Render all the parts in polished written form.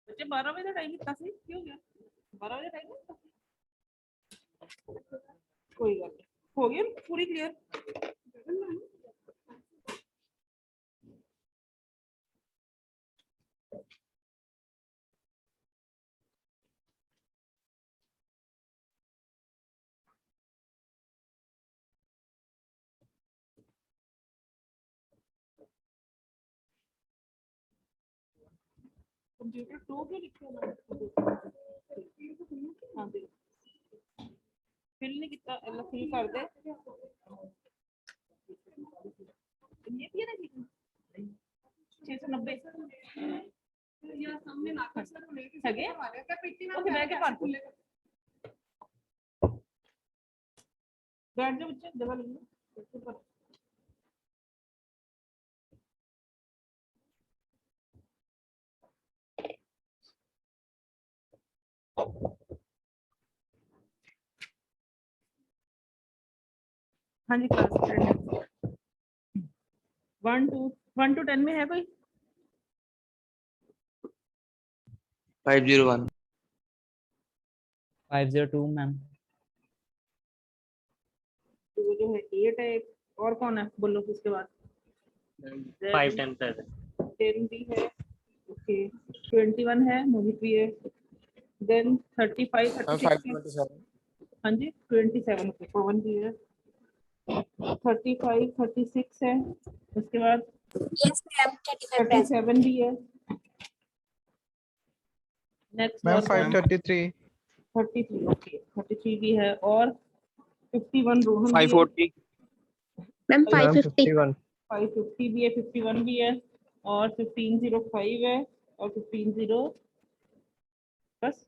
बच्चे 12 बजे टाइम कितना सी क्यों गया 12 बजे टाइम कोई गल नहीं हो गई पूरी क्लियर कंप्यूटर 2 के लिखे हां दे फिल नहीं कितना अल्लाह फिल कर दे ये भी है ना 690 या सामने ना कर सर लेके सके क्या पेटी में ओके बैठ के पार बैठ जाओ बच्चे जगह लगी हाँ जी क्लास 1 to 10 में है कोई 501 502 मैम तो जो है 8 है और कौन है बोलो उसके बाद 510 10 भी है ओके 21 है मोहित भी है देन 35 36 हाँ जी 27 ओके पवन भी है 35 36 है उसके बाद यस मैम 35 37 भी है नेक्स्ट मैम 533 33 ओके 33 भी है और 51 रोहन 540 मैम 550 51 550 भी है 51 भी है और 1505 है और 150 बस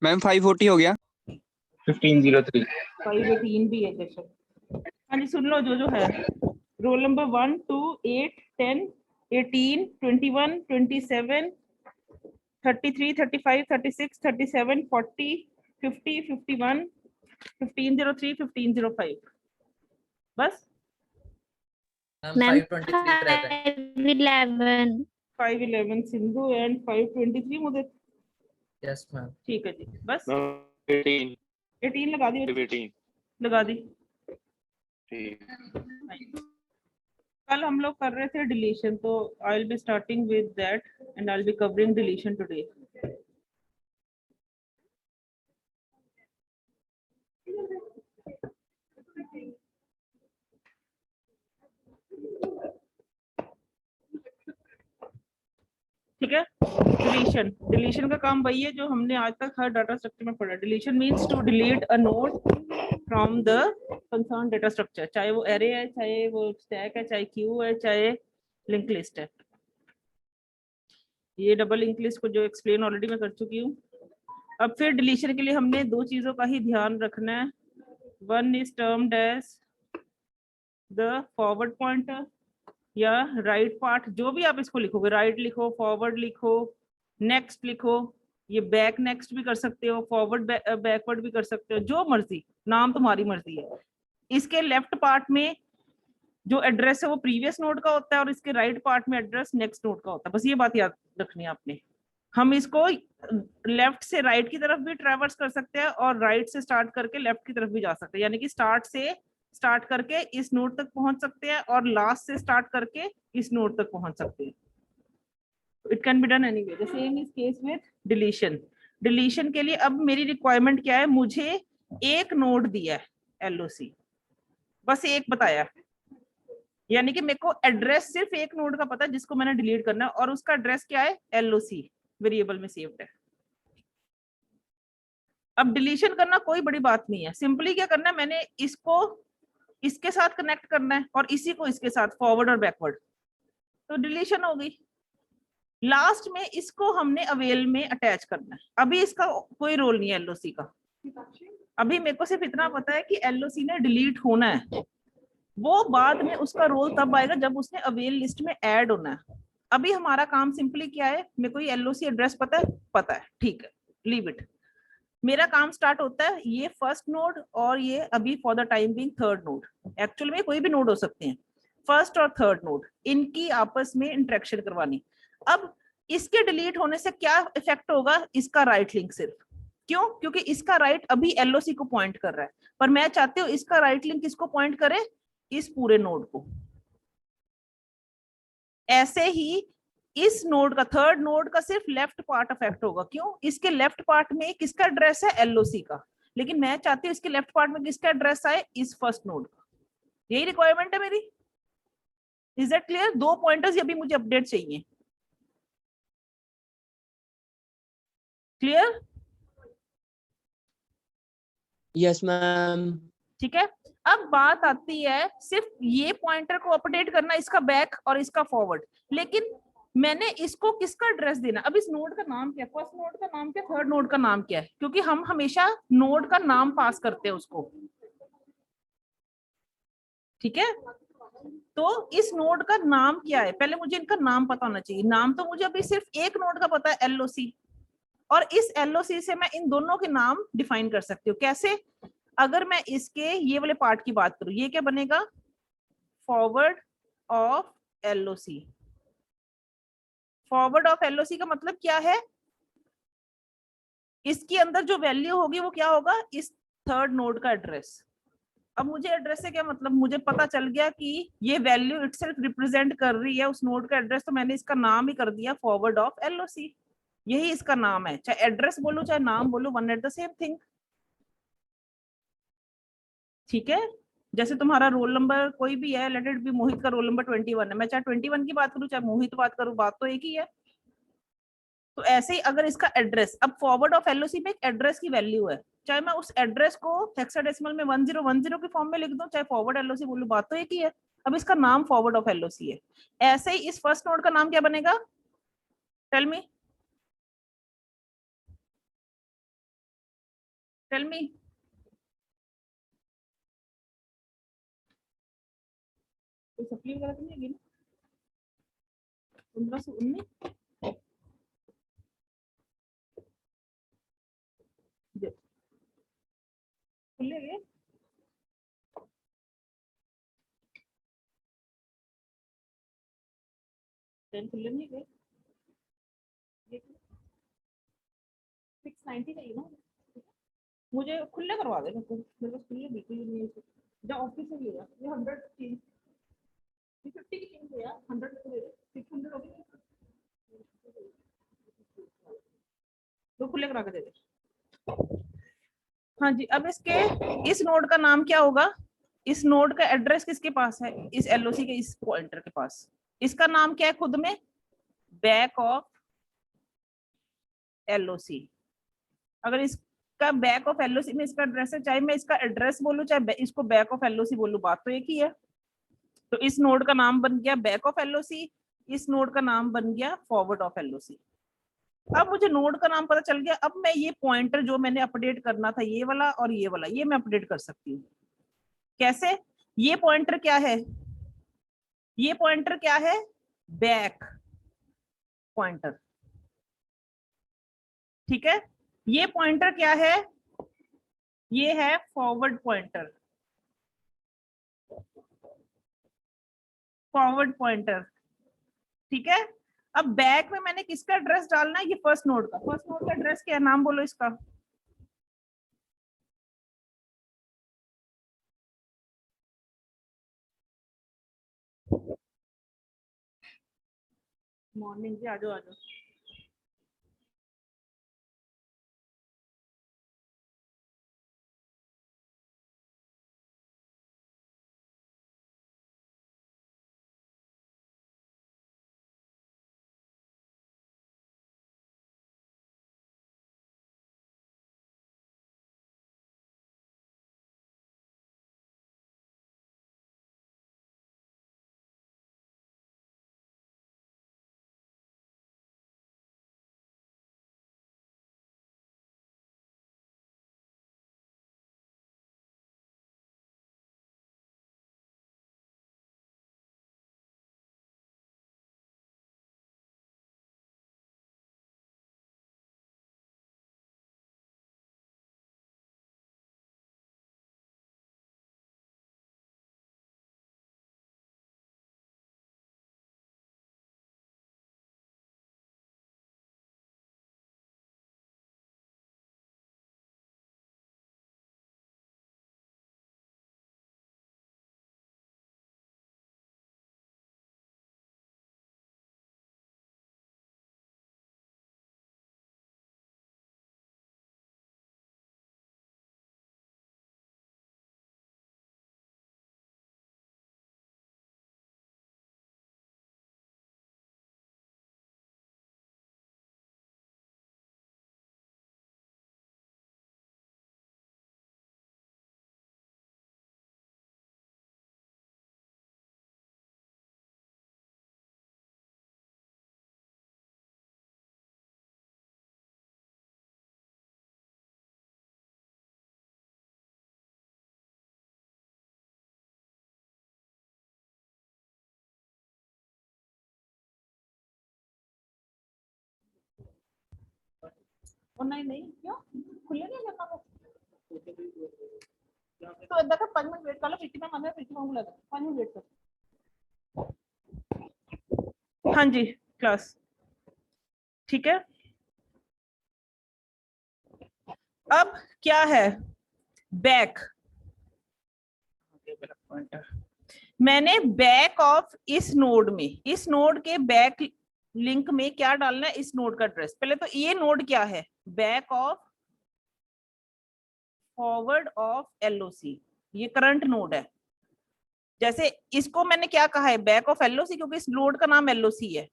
मैम 540 हो गया 1503 518 भी है जैसे हाँ जी सुन लो जो है रोल नंबर 1 2 8 10 18 21 27 33 35 36 37 40 50 51 1503 1505 बस मैम 511 511 सिंधु एंड 523 मुझे यस मैम ठीक है जी बस 18 18 लगा दी 18 लगा दी ठीक कल हम लोग कर रहे थे डिलीशन तो I will be starting with that and I will be covering deletion today ठीक है। डिलीशन, डिलीशन का काम वही है जो हमने आज तक हर डाटा स्ट्रक्चर में पढ़ा। Deletion means to delete a node from the concern data structure, चाहे वो एरे है, चाहे वो स्टैक है, चाहे क्यू है, चाहे लिंक लिस्ट है। ये डबल लिंक लिस्ट को जो एक्सप्लेन ऑलरेडी मैं कर चुकी हूँ। अब फिर डिलीशन के लिए हमने दो चीजों का ही ध्यान रखना है। One is termed as the forward pointer या राइट पार्ट, जो भी आप इसको लिखोगे, राइट लिखो, फॉरवर्ड लिखो, नेक्स्ट लिखो, ये बैक नेक्स्ट भी कर सकते हो, फॉरवर्ड बैकवर्ड भी कर सकते हो, जो मर्जी, नाम तुम्हारी मर्जी है। इसके लेफ्ट पार्ट में जो एड्रेस है वो प्रीवियस नोड का होता है और इसके राइट पार्ट में एड्रेस नेक्स्ट नोड का होता है। बस ये बात याद रखनी है आपने। हम इसको लेफ्ट से राइट की तरफ भी ट्रैवर्स कर सकते हैं और राइट से स्टार्ट करके लेफ्ट की तरफ भी जा सकते हैं, यानी कि स्टार्ट करके इस नोड तक पहुंच सकते हैं और लास्ट से स्टार्ट करके इस नोड तक पहुंच सकते हैं। It can be done anyway. The same is case with deletion. Deletion के लिए अब मेरी रिक्वायरमेंट क्या है, मुझे एक नोड दिया है एलओसी, बस एक बताया है, यानी कि मेरे को एड्रेस सिर्फ एक नोड का पता है जिसको मैंने डिलीट करना है और उसका एड्रेस क्या है, एलओसी वेरिएबल में सेव्ड है। अब डिलीशन करना कोई बड़ी बात नहीं है, सिंपली क्या करना है, मैंने इसको इसके साथ कनेक्ट करना है और इसी को इसके साथ, फॉरवर्ड और बैकवर्ड, तो डिलीशन हो गई। लास्ट में इसको हमने अवेल में अटैच करना है। अभी इसका कोई रोल नहीं है एलओसी का, अभी मेरे को सिर्फ इतना पता है कि एलओसी ने डिलीट होना है, वो बाद में उसका रोल तब आएगा जब उसने अवेल लिस्ट में ऐड होना है। अभी हमारा काम सिंपली क्या है, मेरे को ये एलओसी एड्रेस पता है, ठीक है, लीव इट। मेरा काम स्टार्ट होता है ये फर्स्ट नोड और ये अभी for the time being third node, actual में कोई भी नोड हो सकते हैं, फर्स्ट और थर्ड नोड, इनकी आपस में इंटरेक्शन करवानी। अब इसके डिलीट होने से क्या इफेक्ट होगा, इसका राइट लिंक सिर्फ, क्यों, क्योंकि इसका राइट अभी एलओसी को पॉइंट कर रहा है, पर मैं चाहती हूँ इसका राइट लिंक किसको पॉइंट करे, इस पूरे नोड को। ऐसे ही इस नोड का, थर्ड नोड का सिर्फ लेफ्ट पार्ट अफेक्ट होगा, क्यों, इसके लेफ्ट पार्ट में किसका एड्रेस है, एलओसी का, लेकिन मैं चाहती हूँ इसके लेफ्ट पार्ट में किसका एड्रेस आए, इस फर्स्ट नोड का। यही रिक्वायरमेंट है मेरी। Is that clear? दो पॉइंटर्स अभी मुझे अपडेट चाहिए। क्लियर? Yes ma'am. ठीक है। अब बात आती है सिर्फ ये पॉइंटर को अपडेट करना, इसका बैक और इसका फॉरवर्ड, लेकिन मैंने इसको किसका एड्रेस देना। अब इस नोड का नाम क्या है, फर्स्ट नोड का नाम क्या, थर्ड नोड का नाम क्या है, क्योंकि हम हमेशा नोड का नाम पास करते हैं उसको, ठीक है। तो इस नोड का नाम क्या है, पहले मुझे इनका नाम पता होना चाहिए। नाम तो मुझे अभी सिर्फ एक नोड का पता है, एलओसी, और इस एलओसी से मैं इन दोनों के नाम डिफाइन कर सकती हूँ। कैसे, अगर मैं इसके ये वाले पार्ट की बात करूं, ये क्या बनेगा, forward of LOC. Forward of LOC का मतलब क्या है, इसके अंदर जो वैल्यू होगी वो क्या होगा, इस थर्ड नोड का एड्रेस। अब मुझे एड्रेस से क्या मतलब, मुझे पता चल गया कि ये वैल्यू इटसेल्फ रिप्रेजेंट कर रही है उस नोड का एड्रेस, तो मैंने इसका नाम ही कर दिया फॉरवर्ड ऑफ एलओसी। यही इसका नाम है, चाहे एड्रेस बोलो चाहे नाम बोलो, one at the same thing. ठीक है। जैसे तुम्हारा रोल नंबर कोई भी है, लेट इट बी मोहित का रोल नंबर 21 है, मैं चाहे 21 की बात करूं चाहे मोहित बात करूं, बात तो एक ही है। तो ऐसे ही अगर इसका एड्रेस, अब फॉरवर्ड ऑफ एलओसी में एक एड्रेस की वैल्यू है, चाहे मैं उस एड्रेस को हेक्साडेसिमल में 1010 के फॉर्म में लिख दूं, चाहे फॉरवर्ड एलओसी बोलूं, बात तो एक ही है। अब इसका नाम फॉरवर्ड ऑफ एलओसी है। ऐसे ही इस फर्स्ट नोड का नाम क्या बनेगा, टेल मी, टेल मी। कोई सप्ली वगैरह तो नहीं है ना, 1519 खुले गए, खुले नहीं गए, 690 चाहिए ना मुझे, खुले करवा दे, मेरे पास खुले बिल्कुल नहीं है, जब ऑफिस से लिया ये 100 चेंज 50 की चेंज है यार, 100 तो दे दे, 600 हो गया, तो खुले करा के दे दे। हाँ जी। अब इसके इस नोड का नाम क्या होगा, इस नोड का एड्रेस किसके पास है, इस एलओसी के इस पॉइंटर के पास, इसका नाम क्या है खुद में, बैक ऑफ LOC। अगर इसका बैक ऑफ LOC में इसका एड्रेस है, चाहे मैं इसका एड्रेस बोलूं चाहे इसको बैक ऑफ LOC बोलूं, बात तो एक ही है। तो इस नोड का नाम बन गया बैक ऑफ LOC, इस नोड का नाम बन गया फॉरवर्ड ऑफ LOC। अब मुझे नोड का नाम पता चल गया, अब मैं ये पॉइंटर जो मैंने अपडेट करना था, ये वाला और ये वाला, ये मैं अपडेट कर सकती हूँ। कैसे? ये पॉइंटर क्या है? ये पॉइंटर क्या है? बैक पॉइंटर, ठीक है। ये पॉइंटर क्या है? ये है फॉरवर्ड पॉइंटर, फॉरवर्ड पॉइंटर, ठीक है। अब बैक में मैंने किसका एड्रेस डालना है? ये फर्स्ट नोड का। फर्स्ट नोड का एड्रेस क्या है? नाम बोलो इसका। मॉर्निंग जी, आ जाओ आ जाओ। और नहीं नहीं, क्यों खुले नहीं करना वो? तो देखो 5 मिनट वेट कर लो, प्रीति मैम हमें प्रीति मैम लगा 5 मिनट वेट करो। हाँ जी क्लास, ठीक है। अब क्या है? बैक। मैंने बैक ऑफ इस नोड में, इस नोड के बैक लिंक में क्या डालना है? इस नोड का एड्रेस। पहले तो ये नोड क्या है? Back of forward of LOC, ये करंट नोड है। जैसे इसको मैंने क्या कहा है? बैक ऑफ LOC, क्योंकि इस नोड का नाम LOC है।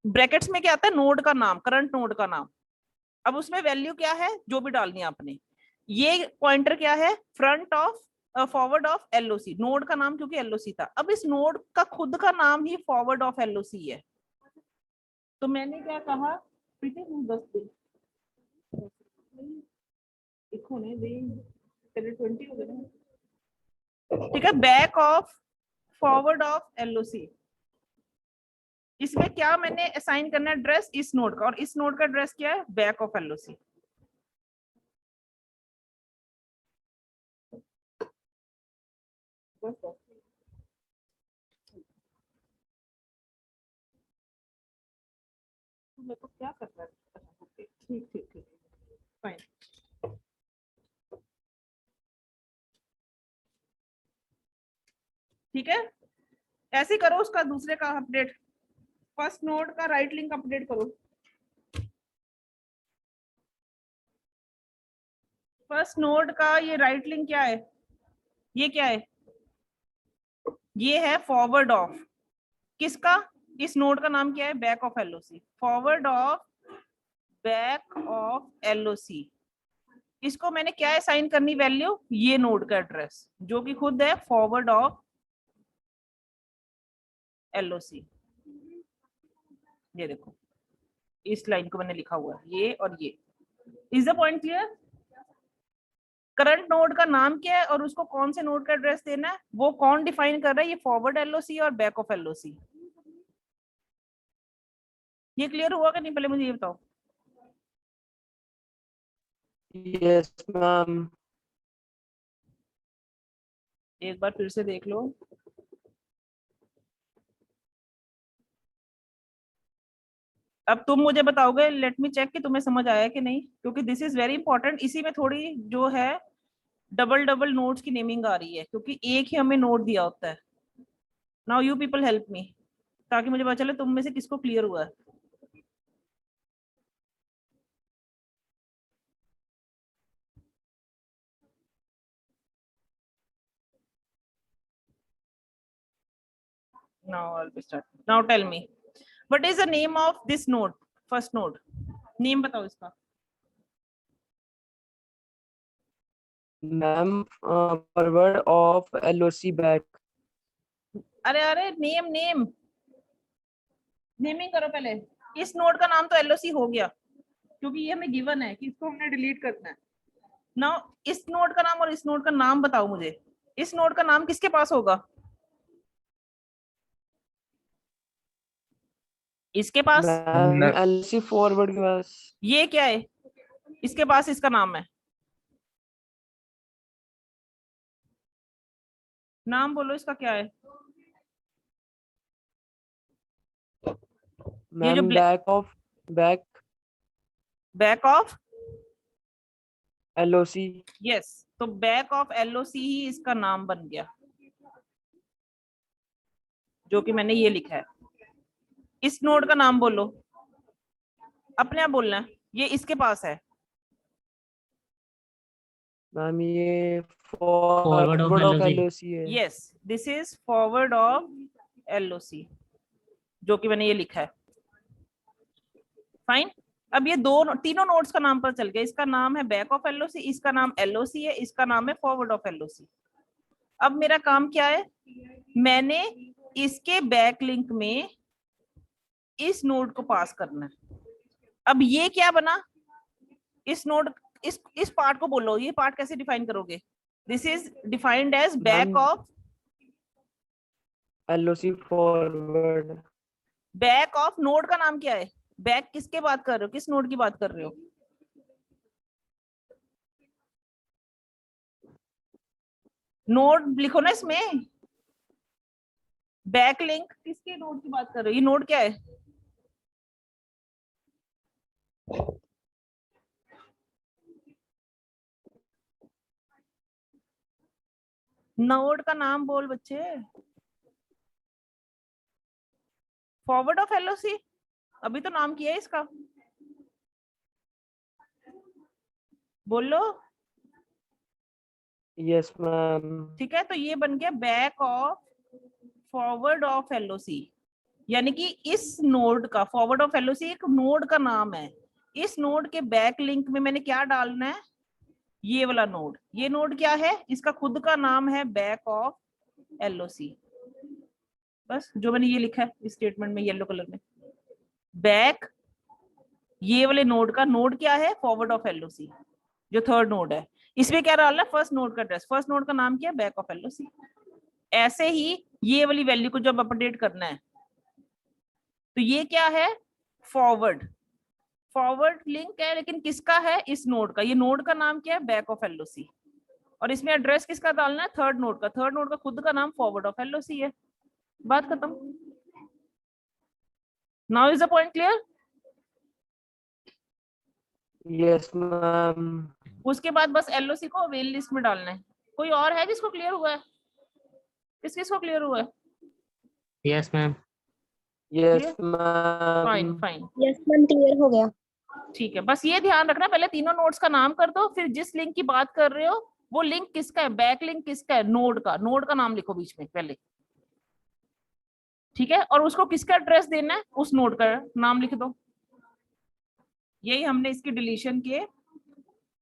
ब्रैकेट्स में क्या आता है? नोड का नाम, करंट नोड का नाम। अब उसमें वैल्यू क्या है? जो भी डालनी है आपने। ये पॉइंटर क्या है? Front of forward of LOC, node का नाम क्योंकि LOC था। अब इस नोड का खुद का नाम ही फॉरवर्ड ऑफ LOC है। तो मैंने क्या कहा? ठीक है, 10 दिन तेरे 20 हो गए ना, ठीक है। Back of forward of LOC, इसमें क्या मैंने असाइन करना है? एड्रेस इस नोड का, और इस नोड का एड्रेस क्या है? Back of LOC। मेरे को क्या करना है? ठीक ठीक ठीक, फाइन। ठीक है, ऐसे करो उसका दूसरे का अपडेट। फर्स्ट नोड का राइट लिंक अपडेट करो। फर्स्ट नोड का ये राइट लिंक क्या है? ये क्या है? ये है फॉरवर्ड ऑफ किसका? इस नोड का नाम क्या है? Back of LOC। Forward of back of LOC, इसको मैंने क्या असाइन करनी वैल्यू, ये नोड का एड्रेस जो कि खुद है फॉरवर्ड ऑफ LOC। ये देखो इस लाइन को मैंने लिखा हुआ है, ये और ये। Is the point clear? Current node का नाम क्या है और उसको कौन से नोड का एड्रेस देना है, वो कौन डिफाइन कर रहा है, ये फॉरवर्ड LOC और बैक ऑफ LOC। ये क्लियर हुआ कि नहीं, पहले मुझे ये बताओ। Yes, ma'am. एक बार फिर से देख लो। अब तुम मुझे बताओगे, लेट मी चेक कि तुम्हें समझ आया कि नहीं, क्योंकि दिस इज वेरी इंपॉर्टेंट। इसी में थोड़ी जो है डबल डबल नोट्स की नेमिंग आ रही है, क्योंकि एक ही हमें नोट दिया होता है। Now you people help me, ताकि मुझे पता चले तुम में से किसको क्लियर हुआ है। Now I'll be start. Now tell me, what is the name of this node? First node, name बताओ इसका। Ma'am, forward of LOC back. अरे अरे नेम नेमिंग करो पहले। इस नोड का नाम तो LOC हो गया, क्योंकि ये हमें गिवन है कि इसको हमने डिलीट करना है। नाउ इस नोड का नाम और इस नोड का नाम बताओ मुझे। इस नोड का नाम किसके पास होगा? इसके पास। Ma'am, LOC forward के पास. ये क्या है? इसके पास इसका नाम है। नाम बोलो इसका क्या है? ये जो Ma'am, back of LOC. Yes, तो बैक ऑफ LOC ही इसका नाम बन गया, जो कि मैंने ये लिखा है। इस नोड का नाम बोलो, अपने आप बोलना है। ये इसके पास है। Ma'am, ये forward of LOC है. Yes, this is forward of LOC, जो कि मैंने ये लिखा है। फाइन। अब ये तीनों नोड्स का नाम पर चल गया। इसका नाम है बैक ऑफ LOC, इसका नाम LOC है, इसका नाम है फॉरवर्ड ऑफ LOC। अब मेरा काम क्या है, मैंने इसके बैक लिंक में इस नोड को पास करना है। अब ये क्या बना, इस नोड इस पार्ट को बोलो, ये पार्ट कैसे डिफाइन करोगे? This is defined as back of LOC forward. Back of node का नाम क्या है? बैक किसके बात कर रहे हो, किस नोड की बात कर रहे हो? नोड लिखो ना इसमें। बैक लिंक किसके नोड की बात कर रहे हो? ये नोड क्या है? नोड का नाम बोल बच्चे। फॉरवर्ड ऑफ LOC, अभी तो नाम किया है इसका, बोलो। Yes, ma'am. ठीक है, तो ये बन गया back of forward of LOC, यानी कि इस नोड का फॉरवर्ड ऑफ LOC एक नोड का नाम है। इस नोड के बैक लिंक में मैंने क्या डालना है, ये वाला नोड। ये नोड क्या है, इसका खुद का नाम है बैक ऑफ LOC। बस जो मैंने ये लिखा है इस स्टेटमेंट में येलो कलर में, बैक ये वाले नोड का नोड क्या है, फॉरवर्ड ऑफ LOC, जो थर्ड नोड है। इसमें क्या डालना है, फर्स्ट नोड का एड्रेस। फर्स्ट नोड का नाम क्या है, बैक ऑफ LOC। ऐसे ही ये वाली वैल्यू को जब अपडेट करना है, तो ये क्या है, फॉरवर्ड लिंक है, लेकिन किसका है, इस नोड का। ये नोड का नाम क्या है, बैक ऑफ LOC, और इसमें एड्रेस किसका डालना है, थर्ड नोड का। थर्ड नोड का खुद का नाम फॉरवर्ड ऑफ LOC है। बात खत्म। Now is the point clear? Yes, ma'am. उसके बाद बस LOC को अवेल लिस्ट में डालना है। कोई और है जिसको क्लियर हुआ है? किसको क्लियर हुआ है? Yes, ma'am. Yes, fine ma'am. Fine, yes ma'am, clear हो गया। ठीक है। बस ये ध्यान रखना, पहले तीनों नोड्स का नाम कर दो, फिर जिस लिंक की बात कर रहे हो वो लिंक किसका है, बैक लिंक किसका है, नोड का नाम लिखो बीच में पहले, ठीक है। और उसको किसका एड्रेस देना है, उस नोड का नाम लिख दो। यही हमने इसकी डिलीशन के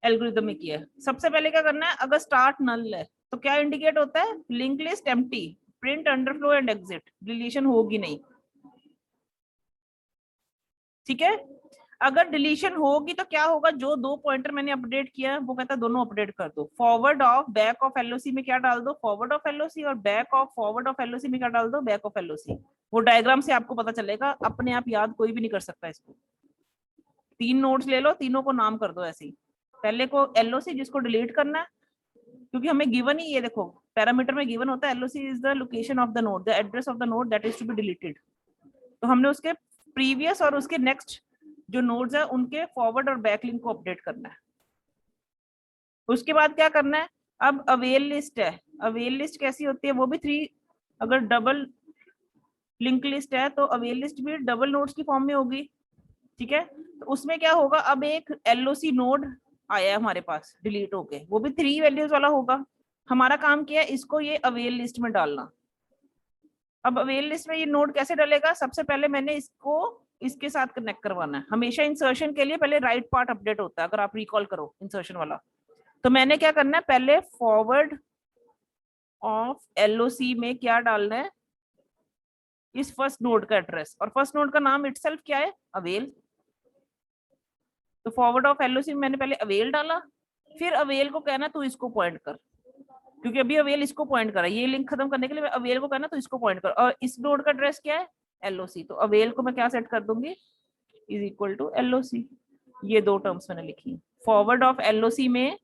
एल्गोरिथम में किया है। सबसे पहले क्या करना है, अगर स्टार्ट नल है तो क्या इंडिकेट होता है, link list empty, print underflow and exit, deletion होगी नहीं। ठीक है, अगर डिलीशन होगी तो क्या होगा, जो दो पॉइंटर मैंने अपडेट किया वो कहता है दोनों अपडेट कर दो। Forward of back of LOC में क्या डाल दो, फॉरवर्ड ऑफ एलओसी, और back of forward of LOC में क्या डाल दो, बैक ऑफ एलओसी। वो डायग्राम से आपको पता चलेगा, अपने आप याद कोई भी नहीं कर सकता इसको। 3 नोड्स ले लो, तीनों को नाम कर दो ऐसे ही। पहले को एलओसी जिसको डिलीट करना है, क्योंकि हमें गिवन ही ये देखो पैरामीटर में गिवन होता है LOC is the location of the node, the address of the node that is to be deleted. तो हमने उसके प्रीवियस और उसके नेक्स्ट जो नोड्स है उनके फॉरवर्ड और बैक लिंक को अपडेट करना है। उसके बाद क्या करना है, अब अवेल लिस्ट है, अवेल लिस्ट कैसी होती है, वो भी 3, अगर डबल लिंक लिस्ट है तो अवेल लिस्ट भी डबल नोड्स की फॉर्म में होगी। ठीक है, तो उसमें क्या होगा, अब एक एलओसी नोड आया है हमारे पास डिलीट होके, वो भी 3 वैल्यूज वाला होगा। हमारा काम क्या है, इसको ये अवेल लिस्ट में डालना। अब अवेल लिस्ट में ये नोड कैसे डालेगा, सबसे पहले मैंने इसको इसके साथ कनेक्ट करवाना है। हमेशा इंसर्शन के लिए पहले राइट पार्ट अपडेट होता है, अगर आप रिकॉल करो इंसर्शन वाला। तो मैंने क्या करना है, पहले फॉरवर्ड ऑफ एलओसी में क्या डालना है, इस फर्स्ट नोड का एड्रेस, और फर्स्ट नोड का नाम इटसेल्फ क्या है, अवेल। तो फॉरवर्ड ऑफ एलओसी में मैंने पहले अवेल डाला, फिर अवेल को कहना तू इसको पॉइंट कर, क्योंकि अभी अवेल इसको पॉइंट करा, ये लिंक खत्म करने के लिए अवेल को कहना तो इसको पॉइंट कर। और इस नोड का एड्रेस क्या है, एलओसी। तो अवेल को मैं क्या सेट कर दूंगी, इज इक्वल टू एलओसी। ये 2 टर्म्स मैंने लिखी। फॉरवर्ड ऑफ एलओसी में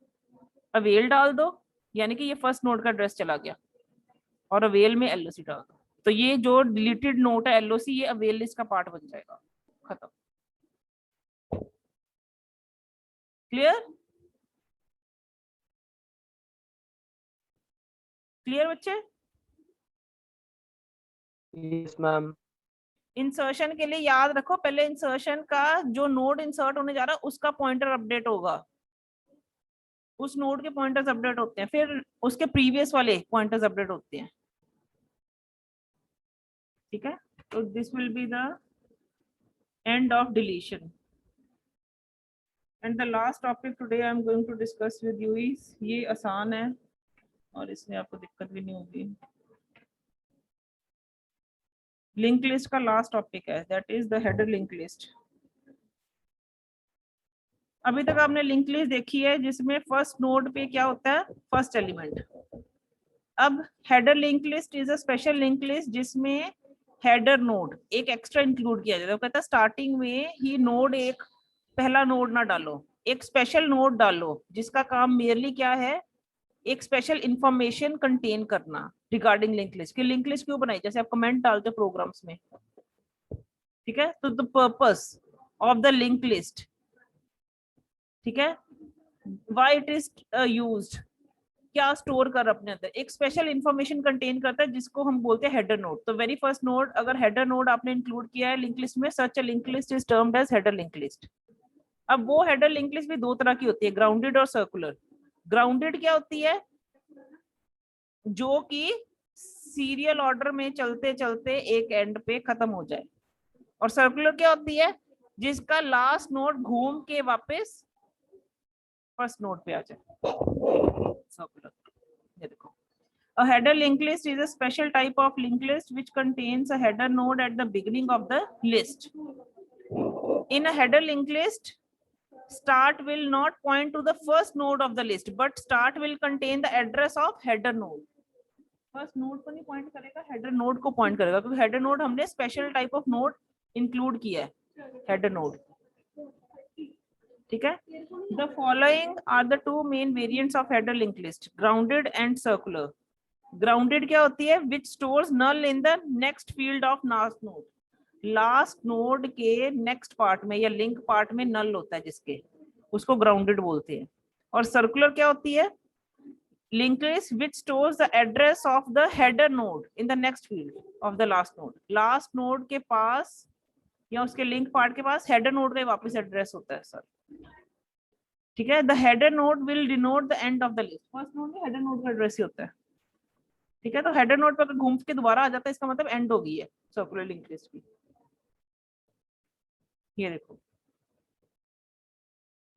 अवेल डाल दो, यानी कि ये फर्स्ट नोड का एड्रेस चला गया, और अवेल में एलओसी डाल दो। तो ये जो डिलीटेड नोड है एलओसी, ये अवेल लिस्ट का पार्ट बन जाएगा। खत्म। क्लियर, क्लियर बच्चे। Yes, ma'am. इंसर्शन के लिए याद रखो, पहले इंसर्शन का जो नोड इंसर्ट होने जा रहा है उसका पॉइंटर अपडेट होगा, उस नोड के पॉइंटर्स अपडेट होते हैं, फिर उसके प्रीवियस वाले पॉइंटर्स अपडेट होते हैं। ठीक है, तो this will be the end of deletion. And the last topic today I am going to discuss with you is, ये आसान है और इसमें आपको दिक्कत भी नहीं होगी। लिंक लिस्ट का लास्ट टॉपिक है, that is the header link list. अभी तक आपने लिंक लिस्ट देखी है जिसमें फर्स्ट नोड पे क्या होता है, फर्स्ट एलिमेंट। अब header link list is a special link list जिसमें हेडर नोड एक एक्स्ट्रा इंक्लूड किया जाता है। वो कहता है स्टार्टिंग में ही नोड एक पहला नोड ना डालो, एक स्पेशल नोड डालो जिसका काम मेयरली क्या है, एक स्पेशल इंफॉर्मेशन कंटेन करना रिगार्डिंग लिंक लिस्ट। की लिंक लिस्ट क्यों बनाई, जैसे आप कमेंट डालते हो प्रोग्राम्स में। ठीक है, तो the purpose of the link list, ठीक है, व्हाई इट इज यूज्ड, क्या स्टोर कर अपने अंदर, एक स्पेशल इंफॉर्मेशन कंटेन करता है जिसको हम बोलते हैं हेडर नोड। तो वेरी फर्स्ट नोड, अगर हेडर नोड आपने इंक्लूड किया है लिंक लिस्ट में, such a link list is termed as header link list. अब वो हेडर लिंक लिस्ट भी 2 तरह की होती है, ग्राउंडेड और सर्कुलर। ग्राउंडेड क्या होती है, जो कि सीरियल ऑर्डर में चलते चलते एक एंड पे खत्म हो जाए। और सर्कुलर क्या होती है, जिसका लास्ट नोड घूम के वापस फर्स्ट नोड पे आ जाए। सर्कुलर, ये देखो। A header linked list is a special type of linked list which contains a header node at the beginning of the list. In a header linked list, start will not point to the first node of the list, but start will contain the address of header node. First node को नहीं point करेगा, header node को point करेगा, क्योंकि header node हमने special type of node include किया है, header node. ठीक है, the following are the 2 main variants of header link list, grounded and circular. Grounded क्या होती है, which stores null in the next field of last node, last node के next part में या लिंक पार्ट में नल होता है जिसके, उसको ग्राउंडेड बोलते हैं। और सर्कुलर क्या होती है, linked list which stores the address of the header node in the next field of the last node. last node के पास या उसके लिंक पार्ट के पास हेडर नोड का वापस एड्रेस होता है सर। ठीक है, the header node will denote the end of the list. First node में हेडर नोड का एड्रेस ही होता है। ठीक है, तो हेडर नोड पर घूम के दोबारा आ जाता है, इसका मतलब एंड हो गई है सर्कुलर लिंक लिस्ट की। ये देखो,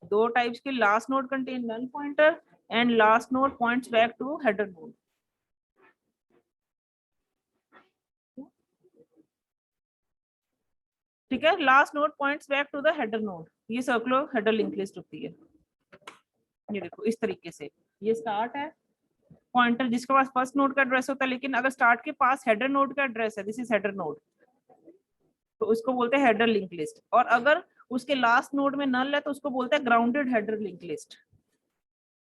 दो टाइप्स के, last node contain null pointer and last node points back to header node. ठीक है, last node points back to the header node, ये सर्कुलर हेडर लिंक लिस्ट होती है। ये देखो इस तरीके से, ये स्टार्ट है पॉइंटर जिसके पास फर्स्ट नोड का एड्रेस होता है, लेकिन अगर स्टार्ट के पास हेडर नोड का एड्रेस है, दिस इज हेडर नोड, तो उसको बोलते हैं हेडर लिंक लिस्ट। और अगर उसके लास्ट नोड में नल है तो उसको बोलते हैं ग्राउंडेड हेडर लिंक लिस्ट।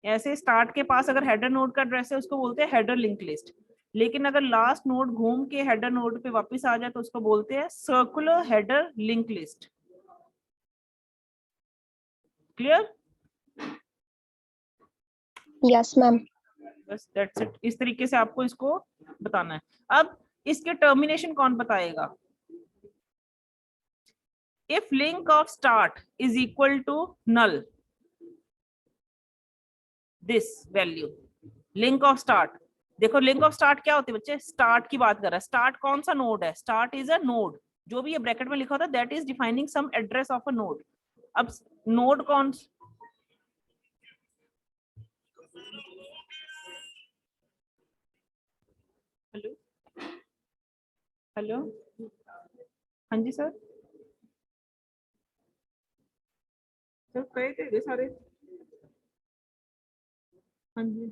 ऐसे स्टार्ट के पास अगर हेडर नोड का एड्रेस है उसको बोलते हैं हेडर लिंक लिस्ट, लेकिन अगर लास्ट नोड घूम के हेडर नोड पे वापस आ जाए तो उसको बोलते हैं circular header link list. Clear? Yes, ma'am. बस दैट्स इट, इस तरीके से आपको इसको बताना है। अब इसके टर्मिनेशन कौन बताएगा? If link of start is equal to null, this value link of start, देखो लिंक ऑफ स्टार्ट क्या होती है बच्चे, स्टार्ट की बात कर रहा है। स्टार्ट कौन सा नोड है? स्टार्ट इज अ नोड, जो भी ये ब्रैकेट में लिखा होता है that is defining some address of a node. अब नोड कौन, हेलो हेलो, हाँ जी सर, सर कहे थे सारे, हाँ जी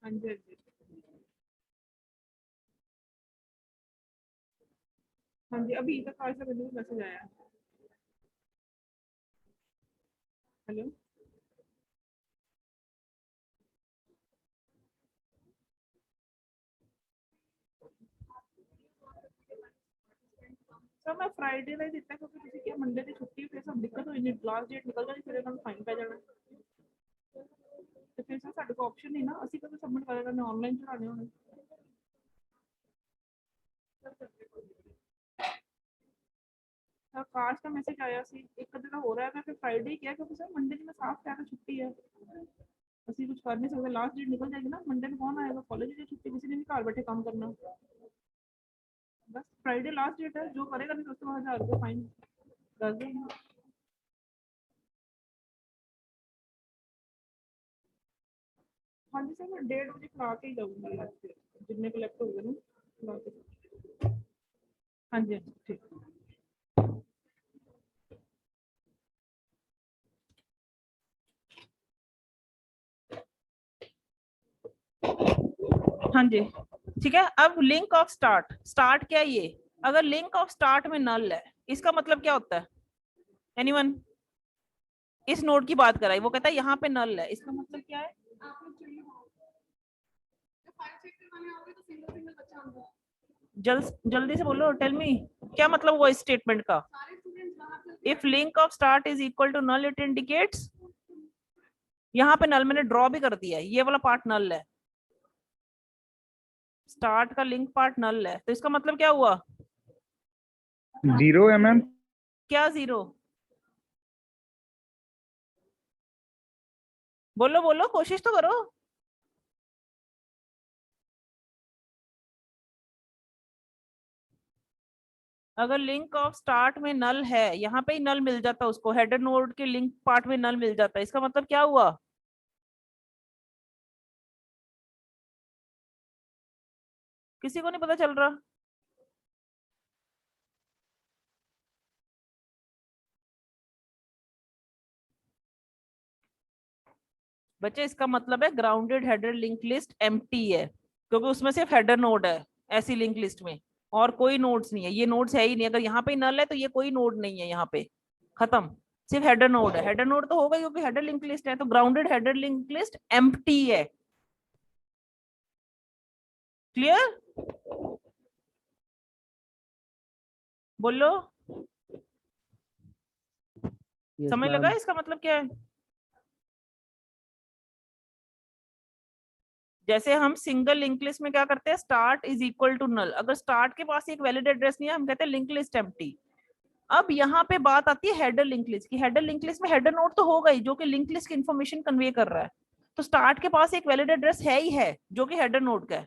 हाँ जी हाँ जी हाँ जी, अभी तक आज तक मैसेज आया। हेलो सर, मैं फ्राइडे ਦਾ ਹੀ ਦਿੱਤਾ ਕਿਉਂਕਿ ਤੁਸੀਂ ਕਿਹਾ ਮੰਡੇ ਦੀ ਛੁੱਟੀ, ਫਿਰ ਸਾਨੂੰ ਦਿੱਕਤ ਹੋਈ ਨਹੀਂ, ਲਾਸਟ ਡੇਟ ਨਿਕਲ ਜਾਣੀ, ਫਿਰ ਇਹਨਾਂ ਨੂੰ ਫਾਈਨ ਪੈ ਜਾਣਾ, ਤੇ ਫਿਰ ਸਰ ਸਾਡੇ ਕੋਲ ਆਪਸ਼ਨ ਨਹੀਂ ਨਾ, ਅਸੀਂ ਕਦੋਂ ਸਬਮਿਟ ਕਰਾਂਗੇ, ਮੈਂ ਆਨਲਾਈਨ ਚੜਾਣੇ ਹੋਣੇ। आकाश का मैसेज आया सी एक दिन हो रहा है, मैं फिर फ्राइडे ही किया क्योंकि सर मंडे की मैं साफ कह रहा छुट्टी है, ਅਸੀਂ कुछ कर नहीं सकते, लास्ट डेट निकल जाएगी ना, मंडे में कौन आएगा, कॉलेज की छुट्टी, किसी ने भी घर बैठे काम करना, बस फ्राइडे लास्ट डेट है, जो करेगा नहीं तो उसके बाद 1000 रुपये फाइन कर देंगे। हाँ जी सर, मैं 1:30 बजे खिला के ही जाऊँगी, जितने कलेक्ट हो गए ना खिला के। हाँ जी हाँ जी ठीक। हाँ जी ठीक है। अब लिंक ऑफ स्टार्ट, स्टार्ट क्या है ये, अगर लिंक ऑफ स्टार्ट में नल है, इसका मतलब क्या होता है? एनीवन? इस नोड की बात कराई, वो कहता है यहाँ पे नल है, इसका मतलब क्या है? जल्दी से बोलो, टेल मी, क्या मतलब हुआ इस स्टेटमेंट का? If link of start is equal to null, it indicates, यहाँ पे नल मैंने ड्रॉ भी कर दिया है, ये वाला पार्ट नल है, स्टार्ट का लिंक पार्ट नल है, तो इसका मतलब क्या हुआ? 0 है मैम। क्या 0? बोलो बोलो, कोशिश तो करो। अगर लिंक ऑफ स्टार्ट में नल है, यहाँ पे ही नल मिल जाता उसको, हेडर नोड के लिंक पार्ट में नल मिल जाता है, इसका मतलब क्या हुआ? किसी को नहीं पता चल रहा? बच्चे इसका मतलब है grounded header link list empty है, क्योंकि उसमें सिर्फ हेडर नोड है ऐसी लिंक लिस्ट में, और कोई नोड्स नहीं है, ये नोड्स है ही नहीं, अगर यहाँ पे नल है तो ये कोई नोड नहीं है, यहाँ पे खत्म, सिर्फ हेडर नोड है। हेडर नोड तो होगा क्योंकि हेडर लिंक लिस्ट है, तो grounded header link list empty है। क्लियर? बोलो, समझ लगा इसका मतलब क्या है? जैसे हम सिंगल लिंक लिस्ट में क्या करते हैं, start is equal to null, अगर स्टार्ट के पास एक वैलिड एड्रेस नहीं है हम कहते हैं लिंक लिस्ट एम्प्टी। अब यहाँ पे बात आती है हेडर लिंक लिस्ट की, हेडर लिंक लिस्ट में हेडर नोड तो होगा ही जो कि लिंक लिस्ट की इंफॉर्मेशन कन्वे कर रहा है, तो स्टार्ट के पास एक वैलिड एड्रेस है ही है जो कि हेडर नोड का है।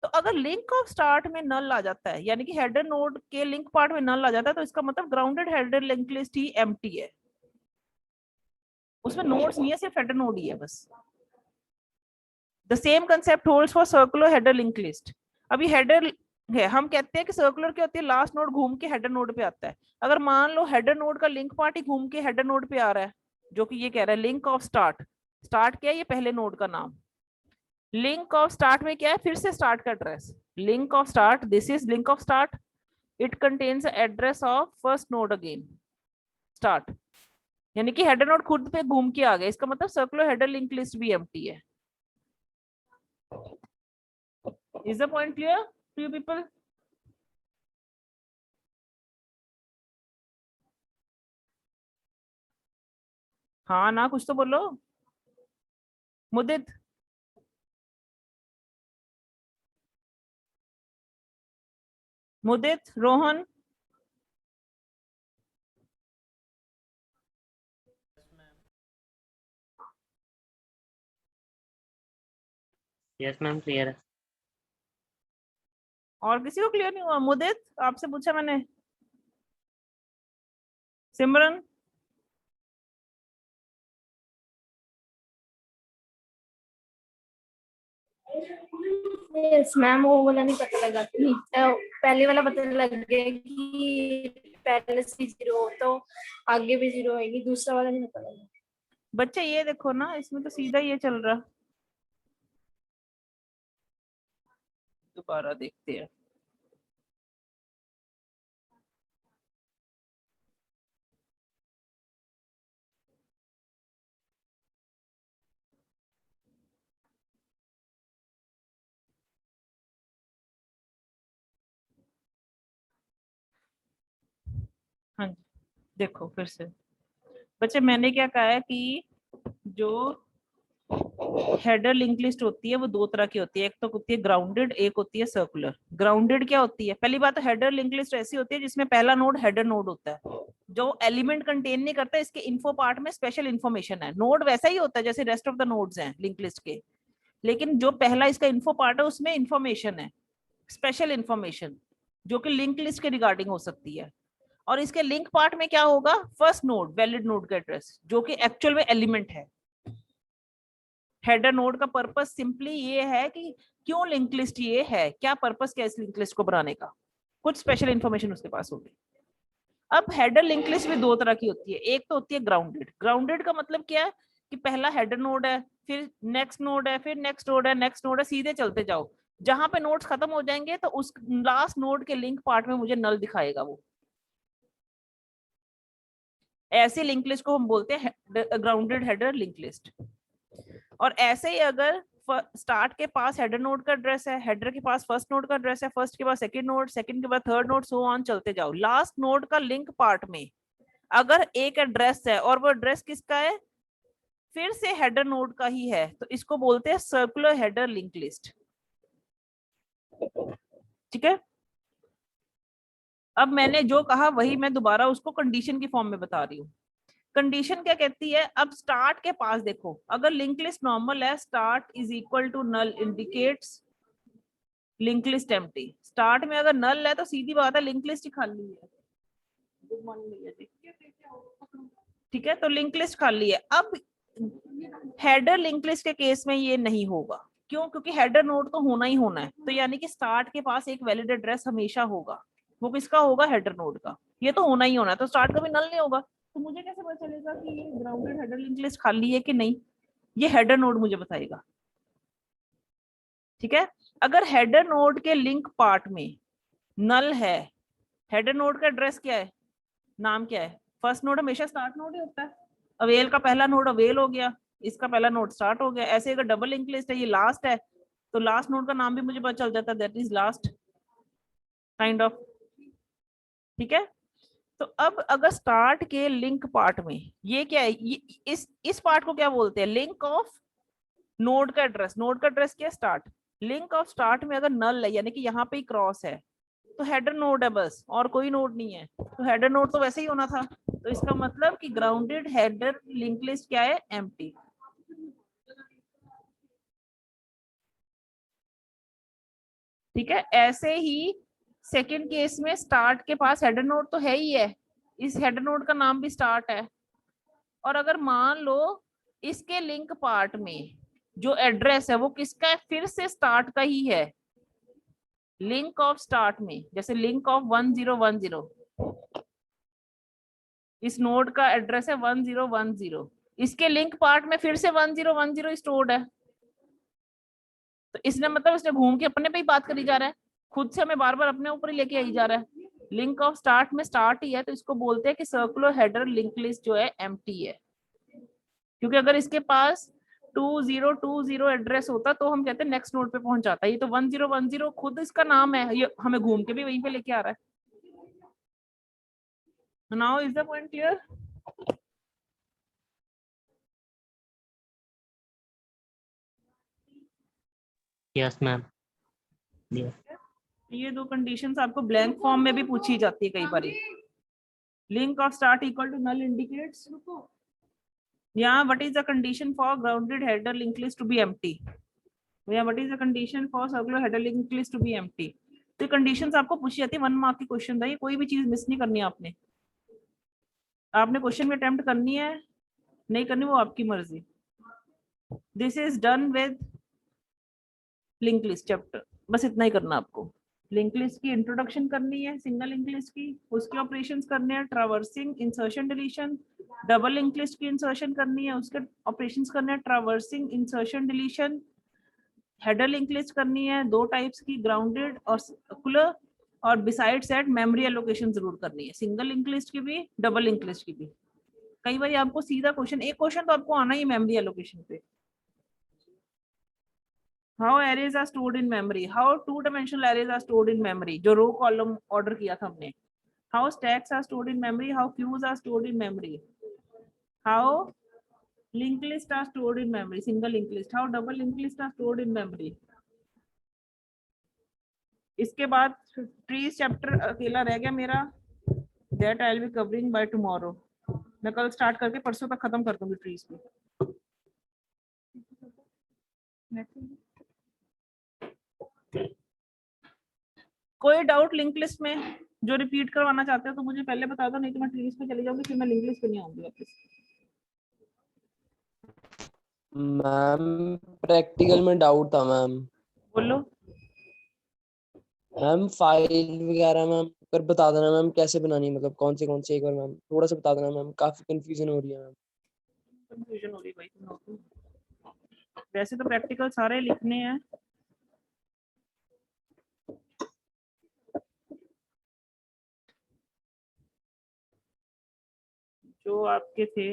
तो अगर लिंक ऑफ स्टार्ट में नल आ जाता है, यानी कि हेडर नोड के लिंक पार्ट में नल आ जाता है, तो इसका मतलब ग्राउंडेड हेडर लिंक लिस्ट ही एम्प्टी है। उसमें नोड्स नहीं है, सिर्फ हेडर नोड ही है बस। The same concept holds for circular header link list. अभी हेडर है, हम कहते हैं कि सर्कुलर क्या होती है, लास्ट नोड घूम के हेडर नोड पे आता है। अगर मान लो हेडर नोड का लिंक पार्ट ही घूम के हेडर नोड पे आ रहा है, जो कि ये कह रहा है लिंक ऑफ स्टार्ट। स्टार्ट क्या है, ये पहले नोड का नाम। लिंक ऑफ स्टार्ट में क्या है, फिर से स्टार्ट का address. Link of start, this is link of start, it contains address of first node again start. यानी कि हेडर नोड खुद पे घूम के आ गया, इसका मतलब सर्कुलर हेडर लिंक लिस्ट भी एम्प्टी है। Is the point clear to you people? हाँ ना, कुछ तो बोलो। मुदित, मुदित, रोहन, यस मैम क्लियर है। और किसी को क्लियर नहीं हुआ? मुदित, आपसे पूछा मैंने। सिमरन, यस मैम, वो वाला नहीं पता लगा। पहले वाला पता लग गया कि पहले से 0 तो आगे भी 0 होगी, दूसरा वाला नहीं पता लगा। बच्चे ये देखो ना, इसमें तो सीधा ये चल रहा। दोबारा देखते हैं। हाँ जी, देखो फिर से। बच्चे मैंने क्या कहा है कि जो हेडर लिंक लिस्ट होती है वो दो तरह की होती है, एक तो होती है ग्राउंडेड, एक होती है सर्कुलर। ग्राउंडेड क्या होती है? पहली बात तो हेडर लिंक लिस्ट ऐसी होती है जिसमें पहला नोड हेडर नोड होता है, जो एलिमेंट कंटेन नहीं करता, इसके इन्फो पार्ट में स्पेशल इन्फॉर्मेशन है। नोड वैसा ही होता है जैसे रेस्ट ऑफ द नोड्स हैं लिंक लिस्ट के, लेकिन जो पहला इसका इन्फो पार्ट है उसमें इंफॉर्मेशन है, स्पेशल इंफॉर्मेशन, जो कि लिंक लिस्ट के रिगार्डिंग हो सकती है। और इसके लिंक पार्ट में क्या होगा? फर्स्ट नोड, वैलिड नोड का एड्रेस, जो कि एक्चुअल में एलिमेंट है। हेडर नोड का पर्पस सिंपली ये है कि क्यों लिंक लिस्ट ये है, क्या पर्पस क्या इस लिंक लिस्ट को बनाने का, कुछ स्पेशल इंफॉर्मेशन उसके पास होगी। अब हेडर लिंक लिस्ट भी दो तरह की होती है, एक तो होती है ग्राउंडेड। ग्राउंडेड का मतलब क्या है कि पहला हेडर नोड है, फिर नेक्स्ट नोड है, फिर नेक्स्ट नोड है, नेक्स्ट नोड है, सीधे चलते जाओ। जहां पे नोड्स खत्म हो जाएंगे तो उस लास्ट नोड के लिंक पार्ट में मुझे नल दिखाएगा वो। ऐसे लिंक लिस्ट को हम बोलते हैं ग्राउंडेड हेडर लिंक लिस्ट। और ऐसे ही अगर स्टार्ट के पास हेडर नोड का एड्रेस है, हेडर के पास फर्स्ट नोड का एड्रेस है, फर्स्ट के बाद सेकंड नोड, सेकंड के बाद थर्ड नोड, सो ऑन चलते जाओ, लास्ट नोड का लिंक पार्ट में अगर एक एड्रेस है और वो एड्रेस किसका है, फिर से हेडर नोड का ही है, तो इसको बोलते हैं सर्कुलर हेडर लिंक लिस्ट। ठीक है, अब मैंने जो कहा वही मैं दोबारा उसको कंडीशन की फॉर्म में बता रही हूँ। कंडीशन क्या कहती है? अब स्टार्ट के पास देखो, अगर लिंक लिस्ट नॉर्मल है, start is equal to null indicates link list empty. Start में अगर नल है तो सीधी बात है लिंक लिस्ट ही खाली है। गुड मॉर्निंग भैया जी। ठीक है, तो लिंक लिस्ट खाली है। अब हेडर लिंक लिस्ट के केस में ये नहीं होगा, क्यों? क्योंकि हेडर नोड तो होना ही होना है, तो यानी कि स्टार्ट के पास एक वैलिड एड्रेस हमेशा होगा। वो किसका होगा? हेडर नोड का। ये तो होना ही होना है, तो स्टार्ट कभी नल नहीं होगा। तो मुझे कैसे पता चलेगा कि ये ग्राउंडेड हेडर लिंक लिस्ट खाली है कि नहीं? ये हेडर नोड मुझे बताएगा। ठीक है, अगर हेडर नोड के लिंक पार्ट में नल है, हेडर नोड का एड्रेस क्या है, नाम क्या है? फर्स्ट नोड हमेशा स्टार्ट नोड ही होता है। अवेल का पहला नोड अवेल हो गया, इसका पहला नोड स्टार्ट हो गया। ऐसे अगर डबल लिंक लिस्ट है, ये लास्ट है, तो लास्ट नोड का नाम भी मुझे पता चल जाता है, that is last kind of. ठीक है, तो अब अगर स्टार्ट के लिंक पार्ट में ये क्या है, ये इस पार्ट को क्या बोलते हैं? लिंक ऑफ नोड का एड्रेस। नोड का एड्रेस क्या है? स्टार्ट। लिंक ऑफ स्टार्ट में अगर नल है, यानी कि यहाँ पे ही क्रॉस है, तो हेडर नोड है बस, और कोई नोड नहीं है। तो हेडर नोड तो वैसे ही होना था, तो इसका मतलब कि ग्राउंडेड हेडर लिंक लिस्ट क्या है? एम्प्टी। ठीक है, ऐसे ही सेकंड केस में स्टार्ट के पास हेडर नोड तो है ही है, इस हेडर नोड का नाम भी स्टार्ट है, और अगर मान लो इसके लिंक पार्ट में जो एड्रेस है वो किसका है, फिर से स्टार्ट का ही है, लिंक ऑफ स्टार्ट में, जैसे लिंक ऑफ 1010, इस नोड का एड्रेस है 1010, इसके लिंक पार्ट में फिर से 1010 स्टोर्ड है, तो इसने मतलब इसने घूम के अपने पे ही बात करी जा रहा है, खुद से हमें बार बार अपने ऊपर ही लेके आई जा रहा है। लिंक ऑफ स्टार्ट में स्टार्ट ही है, तो इसको बोलते हैं कि सर्कुलर हेडर लिंक लिस्ट जो है एम्प्टी है, क्योंकि अगर इसके पास 2020 एड्रेस होता तो हम कहते हैं नेक्स्ट नोड पे पहुंच जाता है, ये तो 1010 खुद इसका नाम है, ये हमें घूम के भी वहीं पे लेके आ रहा है। Now is the point clear? Yes, ma'am. Yes. ये दो कंडीशंस आपको ब्लैंक फॉर्म में भी पूछी जाती है कई बार। Link of start equal to null indicates, यहाँ what is the condition for grounded header link list to be empty, यहाँ what is the condition for circular header link list to be empty. तो conditions आपको पूछी जाती है, 1 mark की question है, ये कोई भी चीज मिस नहीं करनी है आपने। आपने क्वेश्चन में अटेम्प्ट करनी है, नहीं करनी वो आपकी मर्जी। This is done with link list chapter, बस इतना ही करना आपको। लिंक लिस्ट की इंट्रोडक्शन करनी है, सिंगल लिंक लिस्ट की, उसके ऑपरेशंस करने हैं, traversing, insertion, deletion. Double link list की इंसर्शन करनी है, उसके ऑपरेशंस करने हैं, traversing, insertion, deletion. Header link list करनी है, 2 टाइप्स की, ग्राउंडेड और सर्कुलर, और बिसाइड्स दैट मेमोरी एलोकेशन जरूर करनी है, सिंगल लिंक लिस्ट की भी, डबल लिंक लिस्ट की भी। कई बार आपको सीधा क्वेश्चन, एक क्वेश्चन तो आपको आना ही मेमोरी एलोकेशन पे। How arrays are stored in memory? How 2-dimensional arrays are stored in memory? जो रो कॉलम ऑर्डर किया था हमने। How stacks are stored in memory? How queues are stored in memory? How linked lists are stored in memory? Single linked list. How double linked lists are stored in memory? इसके बाद trees chapter अकेला रह गया मेरा, that I'll be covering by tomorrow. मैं कल start करके परसों तक खत्म कर दूंगी ट्रीज को। कोई डाउट लिंक लिस्ट में जो रिपीट करवाना चाहते हो तो मुझे पहले बता दो, नहीं तो मैं ट्रीज पे चली जाऊंगी, फिर मैं लिंक लिस्ट पे नहीं आऊंगी वापस। मैम प्रैक्टिकल में डाउट था मैम। बोलो। मैम फाइल वगैरह मैम पर बता देना मैम कैसे बनानी है, मतलब कौन से एक बार मैम थोड़ा सा बता देना मैम, काफी कंफ्यूजन हो रही है मैम। कंफ्यूजन हो रही भाई तुम लोगों को, वैसे तो प्रैक्टिकल सारे लिखने हैं। जो आपके थे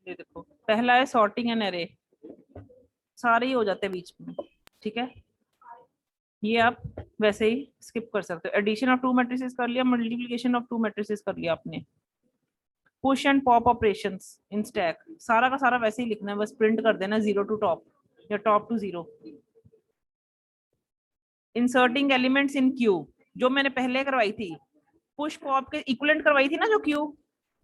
ये देखो, पहला है सॉर्टिंग एंड एरे, सारे ही हो जाते हैं बीच में, ठीक है। ये आप वैसे ही स्किप कर सकते हो। एडिशन ऑफ 2 मैट्रिसेस कर लिया, मल्टीप्लिकेशन ऑफ 2 मैट्रिसेस कर लिया आपने। Push and pop operations in stack, सारा का सारा वैसे ही लिखना है, बस प्रिंट कर देना 0 टू टॉप या top to 0। Inserting elements in queue, जो मैंने पहले करवाई थी, पुश पॉप के इक्विवेलेंट करवाई थी ना जो क्यू,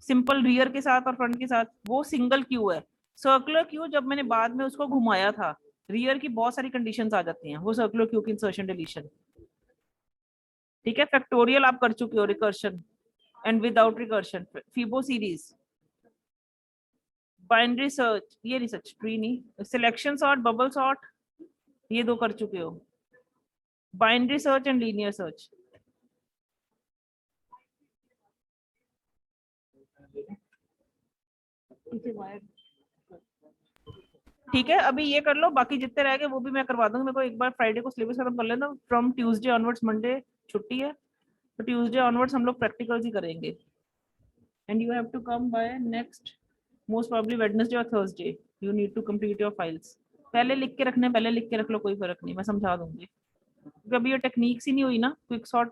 सिंपल रियर के साथ और फ्रंट के साथ, वो सिंगल क्यू है। सर्कुलर क्यू जब मैंने बाद में उसको घुमाया था, रियर की बहुत सारी कंडीशंस आ जाती हैं, वो सर्कुलर क्यू की इंसर्शन डिलीशन, ठीक है। फैक्टोरियल आप कर चुके हो, recursion and without recursion, Fibo series, binary search, ये रिसर्च ट्री नहीं, सिलेक्शन सॉर्ट, बबल सॉर्ट, ये 2 कर चुके हो। Binary search and linear search, ठीक है। अभी ये कर लो, बाकी जितने रह गए वो भी मैं करवा दूंगी। मेरे को एक बार फ्राइडे को सिलेबस खत्म कर लेना, फ्रॉम ट्यूसडे ऑनवर्ड्स, मंडे छुट्टी है तो ट्यूसडे ऑनवर्ड्स हम लोग प्रैक्टिकल्स ही करेंगे। And you have to come by next most probably Wednesday और Thursday, you need to complete your files. पहले लिख के रखने, पहले लिख के रख लो, कोई फर्क नहीं, मैं समझा दूंगी। क्योंकि अभी ये टेक्निक्स ही नहीं हुई ना, क्विक सॉर्ट